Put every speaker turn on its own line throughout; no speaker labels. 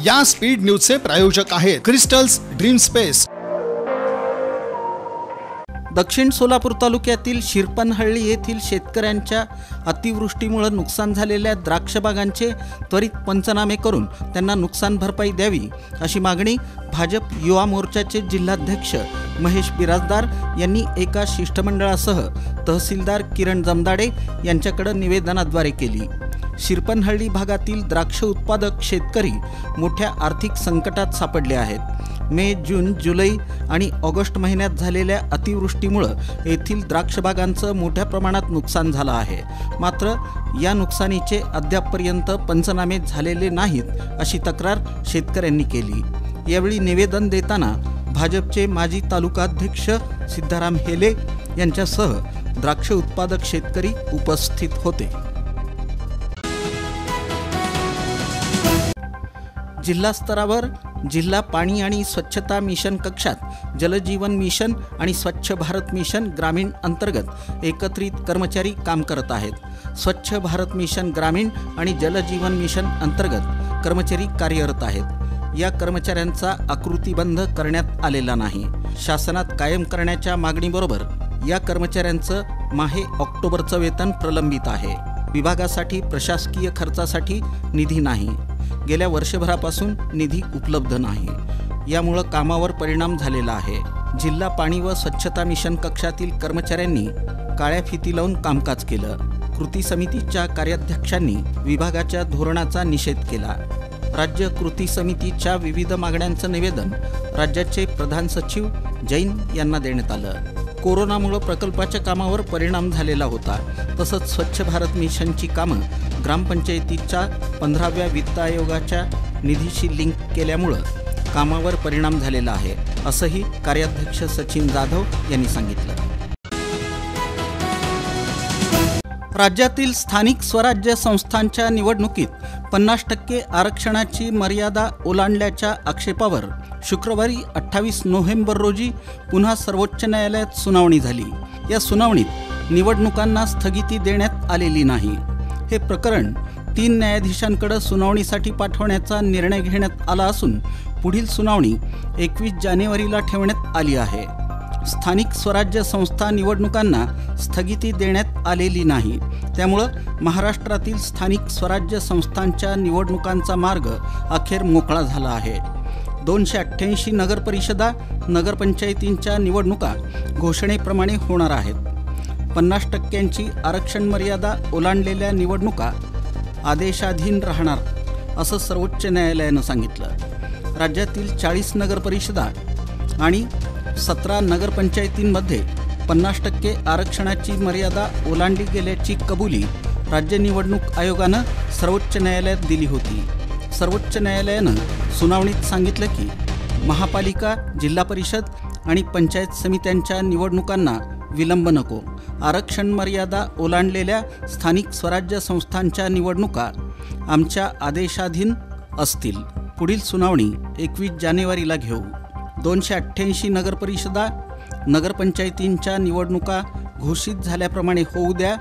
या स्पीड न्यूजचे प्रायोजक आहेत क्रिस्टल्स ड्रीम स्पेस।
दक्षिण सोलापूर तालुक्यातील शिरपनहळ्ळी येथील शेतकऱ्यांच्या अतिवृष्टीमुळे नुकसान झालेल्या द्राक्ष बागांचे त्वरित पंचनामे करून त्यांना नुकसान भरपाई द्यावी अशी मागणी भाजप युवा मोर्चाचे जिल्हाध्यक्ष महेश बिराजदार यांनी एका शिष्टमंडळासह तहसीलदार किरण जमदाडे यांच्याकडे निवेदनाद्वारे केली। शिरपनहळ्ळी भागातील द्राक्ष उत्पादक शेतकरी मोठ्या आर्थिक संकटात सापडले आहेत। मे, जून, जुलै आणि ऑगस्ट महिन्यात झालेल्या अतिवृष्टीमुळे येथील द्राक्ष बागांचं मोठ्या प्रमाणात नुकसान झालं आहे। मात्र या नुकसानीचे अद्यापपर्यंत पंचनामे झालेले नाहीत अशी तक्रार शेतकऱ्यांनी केली। यावेळी निवेदन देताना भाजपचे माजी तालुकाध्यक्ष सिद्धाराम हेले यांच्यासह द्राक्ष उत्पादक शेतकरी उपस्थित होते। जिल्हा स्तरावर जिल्हा पाणी आणि स्वच्छता मिशन कक्षात जलजीवन मिशन आणि स्वच्छ भारत मिशन ग्रामीण अंतर्गत एकत्रित कर्मचारी काम करत आहेत। स्वच्छ भारत मिशन ग्रामीण आणि जलजीवन मिशन अंतर्गत कर्मचारी कार्यरत आहेत। या कर्मचाऱ्यांचा आकृतीबंध करण्यात आलेला नाही। शासनात कायम करण्याच्या मागणीबरोबर या कर्मचाऱ्यांचं माहे ऑक्टोबरचं वेतन प्रलंबित आहे। विभागासाठी प्रशासकीय खर्चासाठी निधी नाही। गेल्या वर्षभरापासून निधी उपलब्ध नाही। यामुळे कामावर परिणाम झालेला आहे। जिल्हा पाणी व स्वच्छता मिशन कक्षातील कर्मचाऱ्यांनी काळ्या फिती लावून कामकाज केलं। कृती समितीच्या कार्याध्यक्षांनी विभागाच्या धोरणाचा निषेध केला। राज्य कृती समितीच्या विविध मागण्यांचं निवेदन राज्याचे प्रधान सचिव जैन यांना देण्यात आलं। कोरोनामुळे प्रकल्पाच्या कामावर परिणाम झालेला होता। तसंच स्वच्छ भारत मिशनची कामं ग्रामपंचायतीच्या 15व्या वित्त आयोगाच्या निधीशी लिंक केल्यामुळे कामावर परिणाम झालेला आहे, असंही कार्याध्यक्ष सचिन जाधव यांनी सांगितलं। राज्यातील स्थानिक स्वराज्य संस्थांच्या निवडणुकीत 50% आरक्षणाची मर्यादा ओलांडल्याच्या आक्षेपावर शुक्रवारी 28 नोव्हेंबर रोजी पुन्हा सर्वोच्च न्यायालयात सुनावणी झाली। या सुनावणीत निवडणुकांना स्थगिती देण्यात आलेली नाही। हे प्रकरण 3 न्यायाधीशांकडे सुनावणीसाठी पाठवण्याचा निर्णय घेण्यात आला असून पुढील सुनावणी 21 जानेवारीला ठेवण्यात आली आहे। स्थानिक स्वराज्य संस्था निवडणुकांना स्थगिती देण्यात आलेली नाही। त्यामुळे महाराष्ट्रातील स्थानिक स्वराज्य संस्थांच्या निवडणुकांचा मार्ग अखेर मोकळा झाला आहे। 288 नगरपरिषदा नगरपंचायतींच्या निवडणुका घोषणेप्रमाणे होणार आहेत। 50% आरक्षण मर्यादा ओलांडलेल्या निवडणुका आदेशाधीन राहणार असं सर्वोच्च न्यायालयानं सांगितलं। राज्यातील 40 नगरपरिषदा आणि 17 नगरपंचायतींमध्ये 50% आरक्षणाची मर्यादा ओलांडली गेल्याची कबुली राज्य निवडणूक आयोगानं सर्वोच्च न्यायालयात दिली होती। सर्वोच्च न्यायालयानं सुनावणीत सांगितलं की महापालिका, जिल्हा परिषद आणि पंचायत समित्यांच्या निवडणुकांना विलंब नको। आरक्षण मर्यादा ओलांडलेल्या स्थानिक स्वराज्य संस्थांच्या निवडणुका आमच्या आदेशाधीन असतील। पुढील सुनावणी 21 जानेवारीला घेऊ। 288 नगरपरिषदा नगरपंचायतींच्या निवडणुका घोषित झाल्याप्रमाणे होऊ द्या।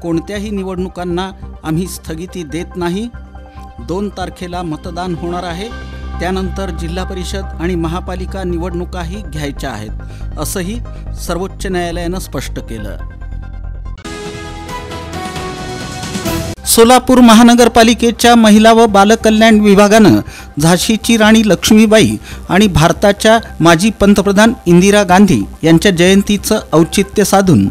कोणत्याही निवडणुकांना आम्ही स्थगिती देत नाही। 2 तारखेला मतदान होणार आहे। त्यानंतर जिल्हा परिषद आणि महापालिका निवडणुकाही घ्यायच्या आहेत, असंही सर्वोच्च न्यायालयानं स्पष्ट केलं। सोलापूर महानगरपालिकेच्या महिला व बालकल्याण विभागानं झाशीची राणी लक्ष्मीबाई आणि भारताच्या माजी पंतप्रधान इंदिरा गांधी यांच्या जयंतीचं औचित्य साधून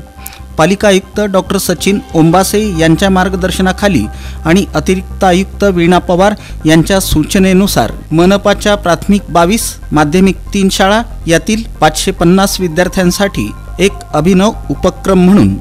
पालिका आयुक्त डॉक्टर सचिन ओंबासे यांच्या मार्गदर्शनाखाली आणि अतिरिक्त आयुक्त वीणा पवार यांच्या सूचनेनुसार मनपाच्या प्राथमिक 22, माध्यमिक 3 शाळा यातील 550 विद्यार्थ्यांसाठी एक अभिनव उपक्रम म्हणून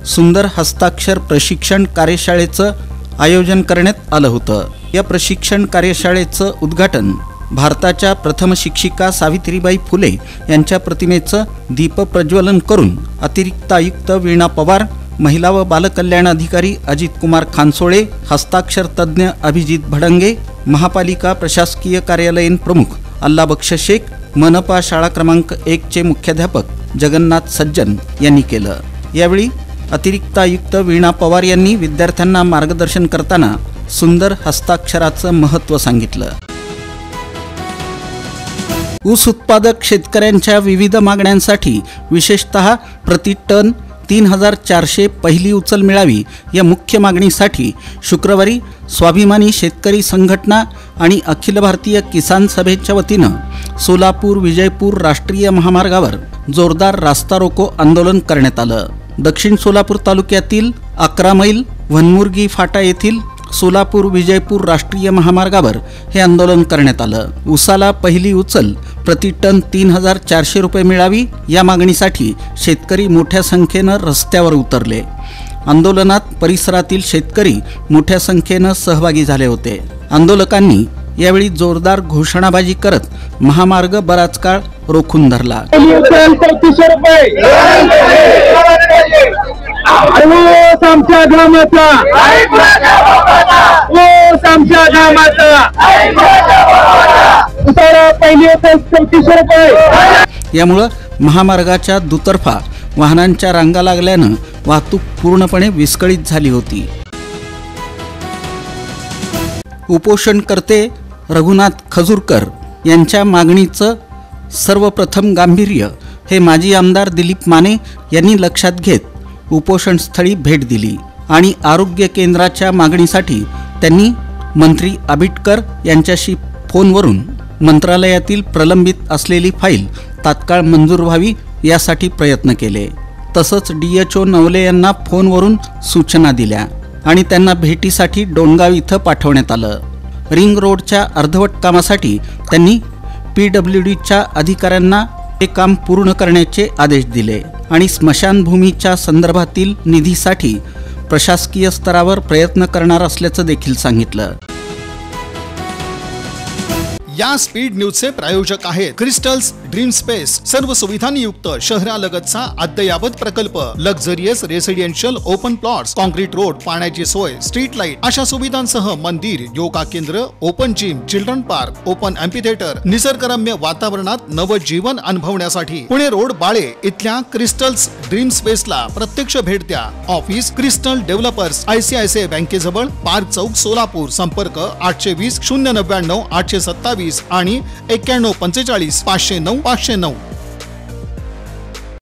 सुंदर हस्ताक्षर प्रशिक्षण कार्यशाळेचं आयोजन करण्यात आलं होतं। या प्रशिक्षण कार्यशाळेचं उद्घाटन भारताच्या प्रथम शिक्षिका सावित्रीबाई फुले यांच्या प्रतिमेचं दीपप्रज्वलन करून अतिरिक्त आयुक्त वीणा पवार, महिला व बालकल्याण अधिकारी अजित कुमार खानसोळे, हस्ताक्षर तज्ज्ञ अभिजित भडंगे, महापालिका प्रशासकीय कार्यालयीन प्रमुख अल्लाबक्ष शेख, मनपा शाळा क्रमांक 1 चे मुख्याध्यापक जगन्नाथ सज्जन यांनी केलं। यावेळी अतिरिक्त आयुक्त वीणा पवार यांनी विद्यार्थ्यांना मार्गदर्शन करताना सुंदर हस्ताक्षराचं महत्त्व सांगितलं। ऊस उत्पादक शेतकऱ्यांच्या विविध मागण्यांसाठी विशेषतः प्रति टन 3,400 पहिली उचल मिळावी या मुख्य मागणीसाठी शुक्रवारी स्वाभिमानी शेतकरी संघटना आणि अखिल भारतीय किसान सभेच्या वतीनं सोलापूर विजयपूर राष्ट्रीय महामार्गावर जोरदार रास्ता रोको आंदोलन करण्यात आलं। दक्षिण सोलापूर तालुक्यातील 11 मैल वनमुर्गी फाटा येथील सोलापूर विजयपूर राष्ट्रीय महामार्गावर हे आंदोलन करण्यात आलं। उसाला पहिली उचल प्रति टन 3,400 रुपये मिळावी या मागणीसाठी शेतकरी मोठ्या संख्येनं रस्त्यावर उतरले। आंदोलनात परिसरातील शेतकरी मोठ्या संख्येनं सहभागी झाले होते। आंदोलकांनी यावेळी जोरदार घोषणाबाजी करत महामार्ग बराच काळ रोखून धरला। यामुळे महामार्गाच्या दुतर्फा वाहनांच्या रांगा लागल्यानं वाहतूक पूर्णपणे विस्कळीत झाली होती। उपोषणकर्ते रघुनाथ खजूरकर यांच्या मागणीचं सर्वप्रथम गांभीर्य हे माजी आमदार दिलीप माने यांनी लक्षात घेत उपोषणस्थळी भेट दिली आणि आरोग्य केंद्राच्या मागणीसाठी त्यांनी मंत्री आबिटकर यांच्याशी फोनवरून मंत्रालयातील प्रलंबित असलेली फाईल तात्काळ मंजूर व्हावी यासाठी प्रयत्न केले। तसंच DHO नवले यांना फोनवरून सूचना दिल्या आणि त्यांना भेटीसाठी डोणगाव इथं पाठवण्यात आलं। रिंग रोडच्या अर्धवट कामासाठी त्यांनी PWDच्या अधिकाऱ्यांना हे काम पूर्ण करण्याचे आदेश दिले आणि स्मशानभूमीच्या संदर्भातील निधीसाठी प्रशासकीय स्तरावर प्रयत्न करणार असल्याचं देखील सांगितलं।
या स्पीड न्यूजचे प्रायोजक आहेत क्रिस्टल्स ड्रीम स्पेस। सर्व सुविधांनी युक्त शहरालगतचा अद्ययावत प्रकल्प, luxurious residential open plots, concrete road, पाण्याची सोय, स्ट्रीट लाईट अशा सुविधांसह मंदिर, योगा केंद्र, open gym, children park, open amphitheatre, निसर्गरम्य वातावरणात नवजीवन अनुभवण्यासाठी पुणे रोड बाळे इथल्या क्रिस्टल्स ड्रीम स्पेसला प्रत्यक्ष भेट द्या। ऑफिस क्रिस्टल डेव्हलपर्स, ICICI बँकेजवळ, पार्क चौक, सोलापूर। संपर्क 820 099 827 आणि 91 45 509 509।